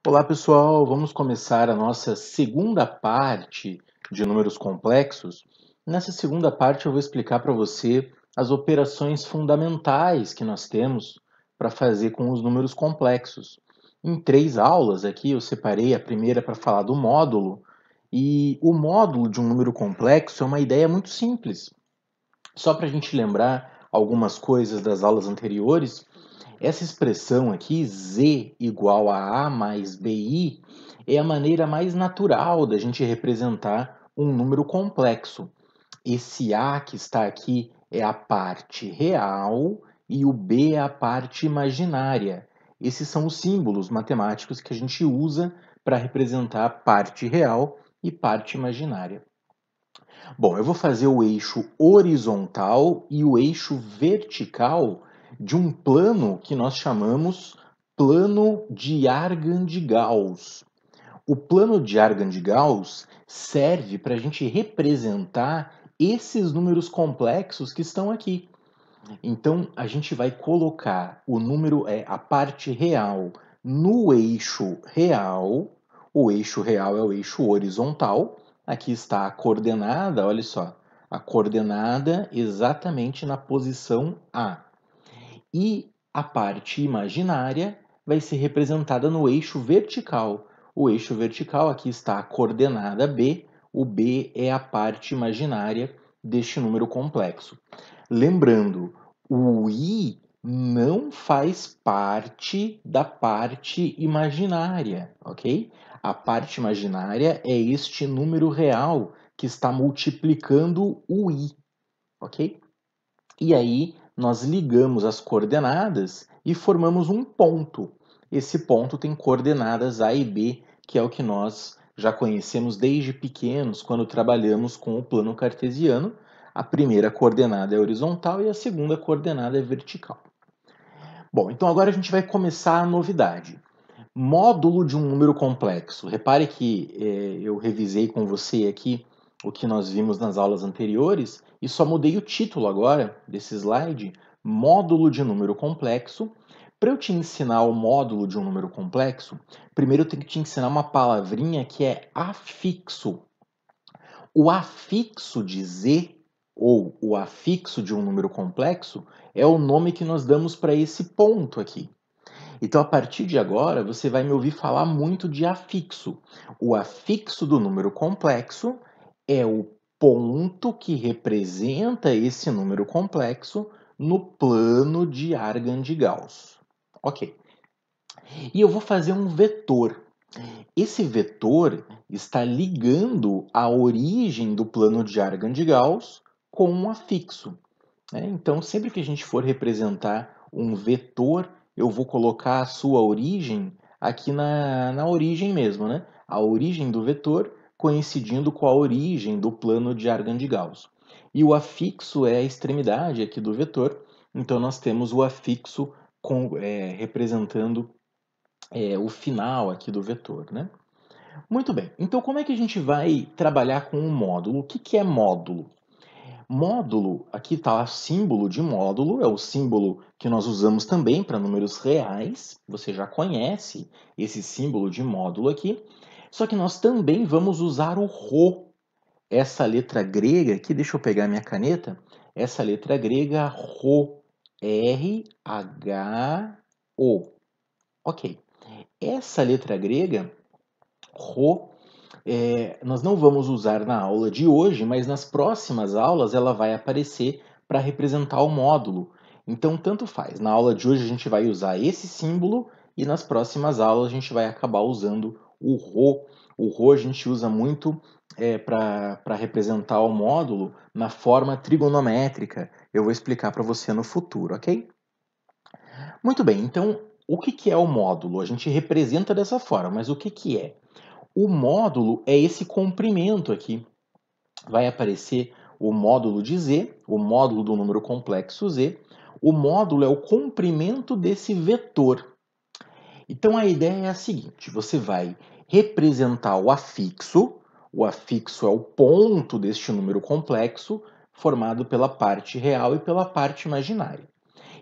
Olá pessoal, vamos começar a nossa segunda parte de números complexos. Nessa segunda parte eu vou explicar para você as operações fundamentais que nós temos para fazer com os números complexos. Em 3 aulas aqui eu separei a primeira para falar do módulo, e o módulo de um número complexo é uma ideia muito simples. Só para a gente lembrar algumas coisas das aulas anteriores, essa expressão aqui, z igual a mais bi, é a maneira mais natural da gente representar um número complexo. Esse a que está aqui é a parte real e o b é a parte imaginária. Esses são os símbolos matemáticos que a gente usa para representar parte real e parte imaginária. Bom, eu vou fazer o eixo horizontal e o eixo vertical de um plano que nós chamamos plano de Argand-Gauss. O plano de Argand-Gauss serve para a gente representar esses números complexos que estão aqui. Então, a gente vai colocar o número, a parte real, no eixo real. O eixo real é o eixo horizontal. Aqui está a coordenada, olha só, a coordenada exatamente na posição A. E a parte imaginária vai ser representada no eixo vertical. O eixo vertical, aqui está a coordenada B. O B é a parte imaginária deste número complexo. Lembrando, o i não faz parte da parte imaginária, ok? A parte imaginária é este número real que está multiplicando o i, ok? E aí nós ligamos as coordenadas e formamos um ponto. Esse ponto tem coordenadas A e B, que é o que nós já conhecemos desde pequenos quando trabalhamos com o plano cartesiano. A primeira coordenada é horizontal e a segunda coordenada é vertical. Bom, então agora a gente vai começar a novidade. Módulo de um número complexo. Repare que eu revisei com você aqui o que nós vimos nas aulas anteriores e só mudei o título agora desse slide, módulo de número complexo. Para eu te ensinar o módulo de um número complexo, primeiro eu tenho que te ensinar uma palavrinha que é afixo. O afixo de z, ou o afixo de um número complexo, é o nome que nós damos para esse ponto aqui. Então, a partir de agora, você vai me ouvir falar muito de afixo. O afixo do número complexo é o ponto que representa esse número complexo no plano de Argand-Gauss. Ok. E eu vou fazer um vetor. Esse vetor está ligando a origem do plano de Argand-Gauss com um afixo. Então, sempre que a gente for representar um vetor, eu vou colocar a sua origem aqui na origem mesmo, né? A origem do vetor coincidindo com a origem do plano de Argand-Gauss. E o afixo é a extremidade aqui do vetor, então nós temos o afixo representando o final aqui do vetor, né? Muito bem, então como é que a gente vai trabalhar com um módulo? O que é módulo? Módulo, aqui está o símbolo de módulo, é o símbolo que nós usamos também para números reais. Você já conhece esse símbolo de módulo aqui. Só que nós também vamos usar o Rho, essa letra grega aqui, deixa eu pegar minha caneta, essa letra grega Rho, R-H-O. Ok, essa letra grega, Rho, nós não vamos usar na aula de hoje, mas nas próximas aulas ela vai aparecer para representar o módulo. Então, tanto faz. Na aula de hoje a gente vai usar esse símbolo e nas próximas aulas a gente vai acabar usando o Rho. O Rho a gente usa muito para representar o módulo na forma trigonométrica. Eu vou explicar para você no futuro, ok? Muito bem, então o que é o módulo? A gente representa dessa forma, mas o que é? O módulo é esse comprimento aqui. Vai aparecer o módulo de z, o módulo do número complexo z. O módulo é o comprimento desse vetor. Então a ideia é a seguinte: você vai representar o afixo é o ponto deste número complexo, formado pela parte real e pela parte imaginária.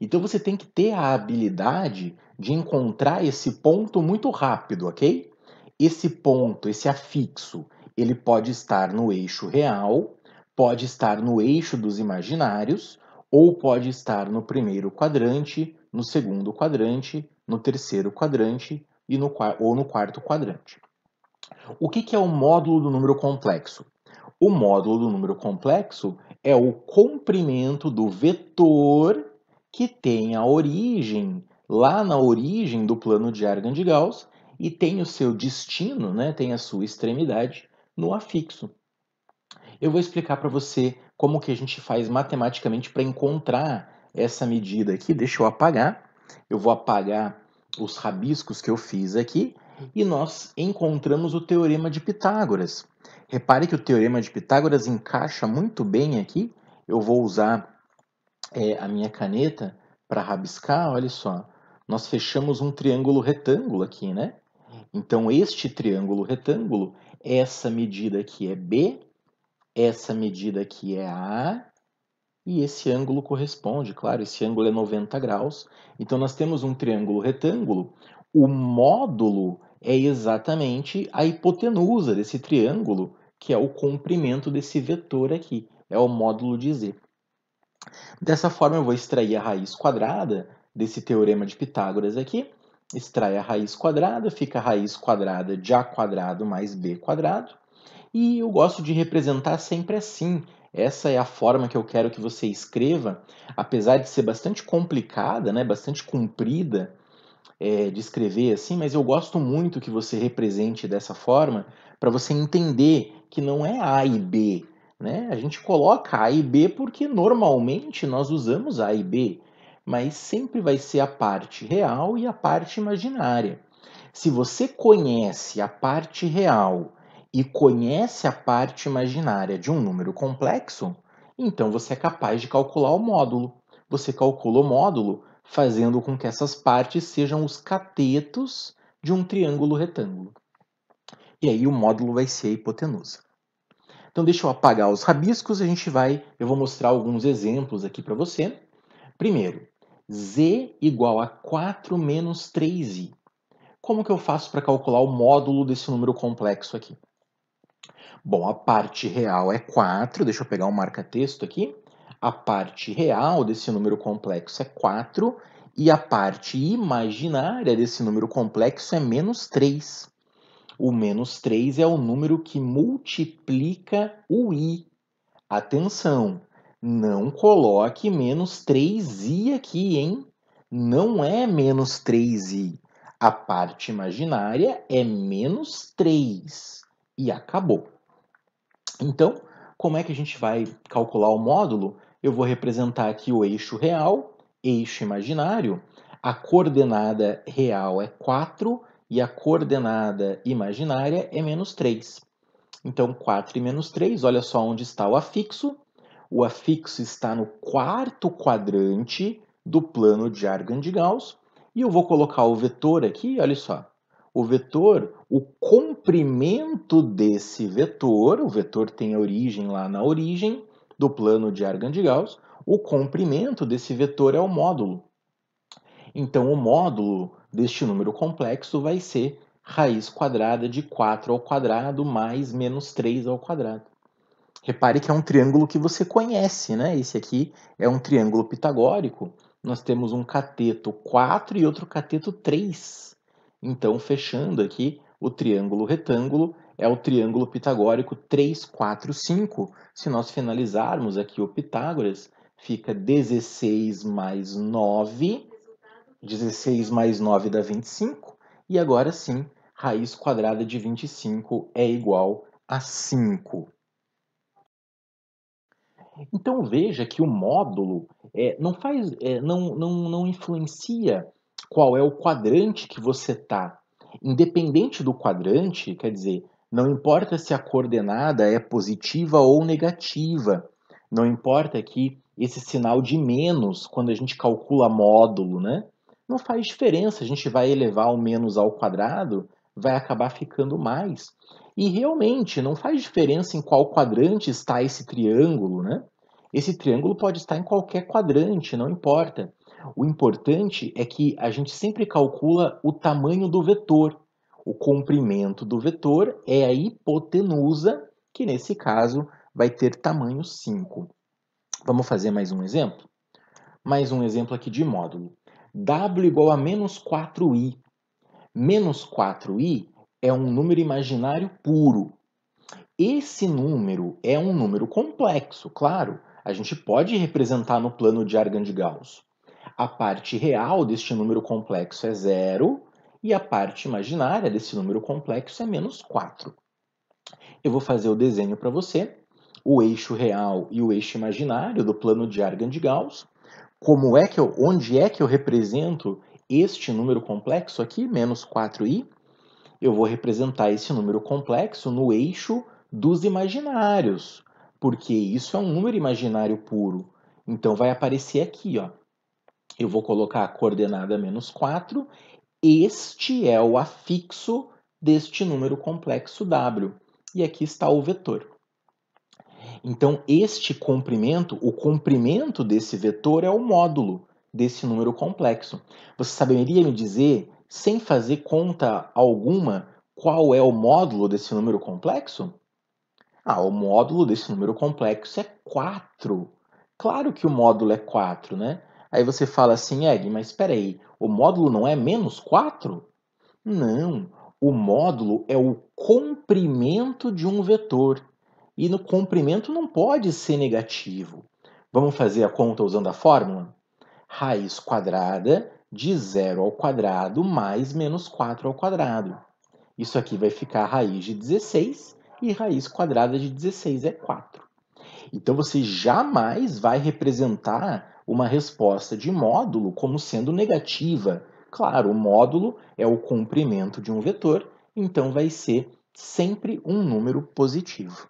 Então você tem que ter a habilidade de encontrar esse ponto muito rápido, ok? Esse ponto, esse afixo, ele pode estar no eixo real, pode estar no eixo dos imaginários, ou pode estar no primeiro quadrante, no segundo quadrante, no terceiro quadrante ou no quarto quadrante. O que é o módulo do número complexo? O módulo do número complexo é o comprimento do vetor que tem a origem lá na origem do plano de Argand-Gauss e tem o seu destino, né, tem a sua extremidade no afixo. Eu vou explicar para você como que a gente faz matematicamente para encontrar essa medida aqui. Deixa eu apagar. Eu vou apagar os rabiscos que eu fiz aqui e nós encontramos o teorema de Pitágoras. Repare que o teorema de Pitágoras encaixa muito bem aqui. Eu vou usar a minha caneta para rabiscar. Olha só, nós fechamos um triângulo retângulo aqui, né? Então, este triângulo retângulo, essa medida aqui é B, essa medida aqui é A, e esse ângulo corresponde, claro, esse ângulo é 90 graus. Então, nós temos um triângulo retângulo. O módulo é exatamente a hipotenusa desse triângulo, que é o comprimento desse vetor aqui. É o módulo de Z. Dessa forma, eu vou extrair a raiz quadrada desse teorema de Pitágoras aqui. Extrai a raiz quadrada, fica a raiz quadrada de A quadrado mais B quadrado. E eu gosto de representar sempre assim. Essa é a forma que eu quero que você escreva, apesar de ser bastante complicada, né, bastante comprida de escrever assim, mas eu gosto muito que você represente dessa forma para você entender que não é A e B, né? A gente coloca A e B porque normalmente nós usamos A e B, mas sempre vai ser a parte real e a parte imaginária. Se você conhece a parte real e conhece a parte imaginária de um número complexo, então você é capaz de calcular o módulo. Você calcula o módulo fazendo com que essas partes sejam os catetos de um triângulo retângulo. E aí o módulo vai ser a hipotenusa. Então deixa eu apagar os rabiscos, eu vou mostrar alguns exemplos aqui para você. Primeiro, z igual a 4 menos 3i. Como que eu faço para calcular o módulo desse número complexo aqui? Bom, a parte real é 4, deixa eu pegar um marca-texto aqui. A parte real desse número complexo é 4 e a parte imaginária desse número complexo é menos 3. O menos 3 é o número que multiplica o i. Atenção, não coloque menos 3i aqui, hein? Não é menos 3i. A parte imaginária é menos 3 e acabou. Então, como é que a gente vai calcular o módulo? Eu vou representar aqui o eixo real, eixo imaginário. A coordenada real é 4 e a coordenada imaginária é menos 3. Então, 4 e menos 3, olha só onde está o afixo. O afixo está no quarto quadrante do plano de Argand-Gauss. E eu vou colocar o vetor aqui, olha só. O vetor, o comprimento desse vetor, o vetor tem origem lá na origem do plano de Argand-Gauss, o comprimento desse vetor é o módulo. Então, o módulo deste número complexo vai ser raiz quadrada de 4 ao quadrado mais menos 3 ao quadrado. Repare que é um triângulo que você conhece, né? Esse aqui é um triângulo pitagórico. Nós temos um cateto 4 e outro cateto 3. Então, fechando aqui, o triângulo retângulo é o triângulo pitagórico 3, 4, 5. Se nós finalizarmos aqui o Pitágoras, fica 16 mais 9. 16 mais 9 dá 25. E agora sim, raiz quadrada de 25 é igual a 5. Então veja que o módulo não influencia qual é o quadrante que você está. Independente do quadrante, quer dizer, não importa se a coordenada é positiva ou negativa, não importa que esse sinal de menos, quando a gente calcula módulo, né? Não faz diferença, a gente vai elevar o menos ao quadrado, vai acabar ficando mais. E realmente não faz diferença em qual quadrante está esse triângulo, né? Esse triângulo pode estar em qualquer quadrante, não importa. O importante é que a gente sempre calcula o tamanho do vetor. O comprimento do vetor é a hipotenusa, que nesse caso vai ter tamanho 5. Vamos fazer mais um exemplo? Mais um exemplo aqui de módulo. W igual a menos 4i. Menos 4i é um número imaginário puro. Esse número é um número complexo, claro. A gente pode representar no plano de Argand-Gauss. A parte real deste número complexo é 0 e a parte imaginária desse número complexo é menos 4. Eu vou fazer o desenho para você, o eixo real e o eixo imaginário do plano de Argand-Gauss. Onde é que eu represento este número complexo aqui, menos 4i? Eu vou representar esse número complexo no eixo dos imaginários, porque isso é um número imaginário puro. Então vai aparecer aqui, ó. Eu vou colocar a coordenada menos 4. Este é o afixo deste número complexo W. E aqui está o vetor. Então, este comprimento, o comprimento desse vetor é o módulo desse número complexo. Você saberia me dizer, sem fazer conta alguma, qual é o módulo desse número complexo? O módulo desse número complexo é 4. Claro que o módulo é 4, né? Aí você fala assim, Egg, mas espera aí, o módulo não é menos 4? Não, o módulo é o comprimento de um vetor. E no comprimento não pode ser negativo. Vamos fazer a conta usando a fórmula? Raiz quadrada de 0 ao quadrado mais menos 4 ao quadrado. Isso aqui vai ficar raiz de 16 e raiz quadrada de 16 é 4. Então você jamais vai representar uma resposta de módulo como sendo negativa. Claro, o módulo é o comprimento de um vetor, então vai ser sempre um número positivo.